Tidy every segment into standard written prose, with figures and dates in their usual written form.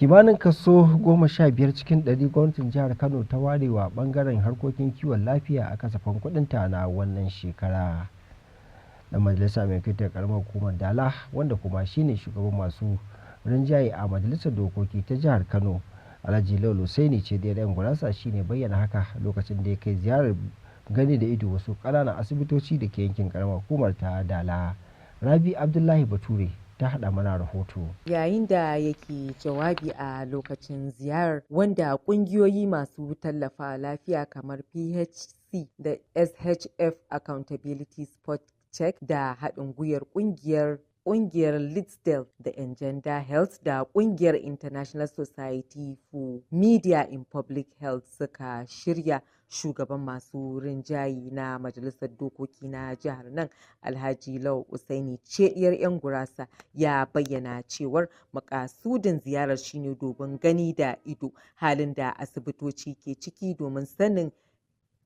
Kimanin kaso 15 cikin 100 gwamnatin jihar Kano ta warewa bangaren harkokin kiwon lafiya a kasafin kudinta na wannan shekara. Dan majalisa mai fitar Karamar Hukumar Dala, wanda kuma shine shugaban masu rinjaye a Majalisar Dokoki ta Jihar Kano, Alhaji Lawal Husaini ce da yan gurasa, shine bayyana haka lokacin da ya kai ziyarar gani da ido wasu ƙananan asibitoci da ke yankin Karamar Hukumar ta Dala. Rabi Abdullahi Bature ta haɗa mana rahoto. Yayin da yake jawabi a lokacin ziyarar, wanda ƙungiyoyi masu tallafa lafiya kamar PHC da SHF Accountability Spot Check da haɗin gwiwar ƙungiyar Lidsdale da Engender Health da ƙungiyar International Society for Media in Public Health suka shirya, shugaban masu rinjaye na Majalisar Dokoki na jihar nan, Alhaji Lawal Husaini cediyar 'yan gurasa, ya bayyana cewar makasudin ziyarar shine domin gani da ido halin da asibitoci ke ciki domin sanin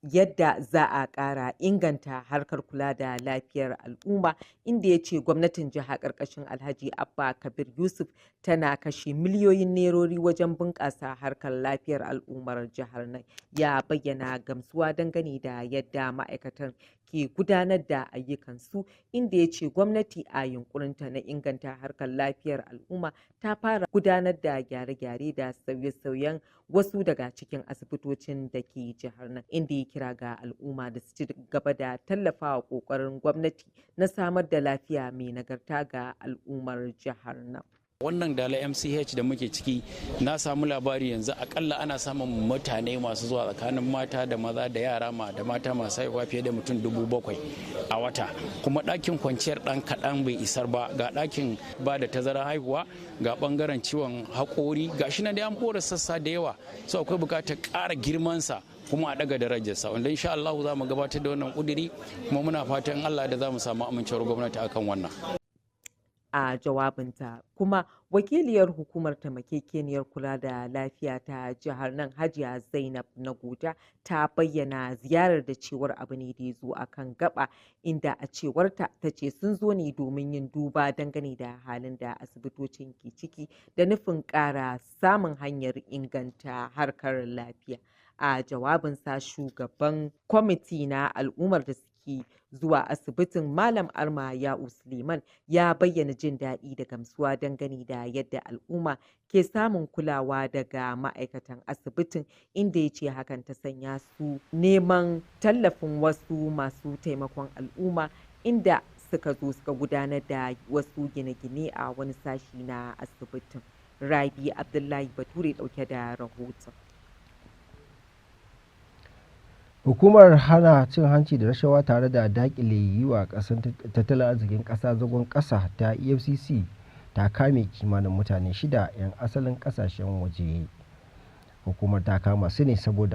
yadda za a ƙara inganta harkar kula da lafiyar al'umma, inda ya ce gwamnatin jiha ƙarƙashin Alhaji Abba Kabir Yusuf tana kashe miliyoyin nerori wajen bunƙasa harkar lafiyar al'ummar jihar nan. Ya bayyana gamsuwa dangane da yadda ma'aikatan ke gudanar da ayyukansu, inda ya ce gwamnati a yunkurinta na inganta harkar lafiyar al'umma ta fara gudanar da gyare-gyare da sauye-sauyen wasu daga cikin asibitocin da ke jihar nan, inda ya kira ga al'umma da su ci gaba da tallafawa ƙoƙarin gwamnati na samar da lafiya mai nagarta ga al'ummar jihar nan. Wannan Dala MCH da muke ciki, na samu labari yanzu akalla ana samun mutane masu zuwa tsakanin mata da maza da yara da mata masu haihuwa fiye da mutum 7,000 a wata, kuma ɗakin kwanciyar ɗan kaɗan bai isar ba, ga ɗakin ba da tazarar haihuwa, ga ɓangaren ciwon haƙori, ga shi na da an ɓora sassa da yawa, so akwai buƙatar ƙara girmansa kuma a daga darajarsa, wanda insha Allah za mu gabatar da wannan ƙuduri, kuma muna fatan Allah da za mu samu amincewar gwamnati akan wannan. A jawabinta kuma wakiliyar hukumar taimakekeniyar kula da lafiya ta jihar nan, Hajiya Zainab Nagoja, ta bayyana ziyarar da cewar abu ne da ya zo a kan gaba, inda a cewarta ta ce sun zo ne domin yin duba dangane da halin da asibitocin ke ciki da nufin ƙara samun hanyar inganta harkar lafiya. A jawabinsa, shugaban kwamiti na al'ummar da suke zuwa asibitin Malam Arma Ya'u Suleiman ya bayyana jin daɗi da gamsuwa dangane da yadda al'umma ke samun kulawa daga ma'aikatan asibitin, inda ya ce hakan ta sanya su neman tallafin wasu masu taimakon al'umma, inda suka zo suka gudanar da wasu gine-gine a wani sashi na asibitin. Rabi Abdullahi Bature ɗauke da rahoton. Hukumar hana cin hanci da rashawa tare da dakile yi wa ƙasar tattalin arzikin ƙasa zagon ƙasa ta EFCC ta kame kimanin mutane 6 'yan asalin ƙasashen waje. Hukumar ta kama su ne saboda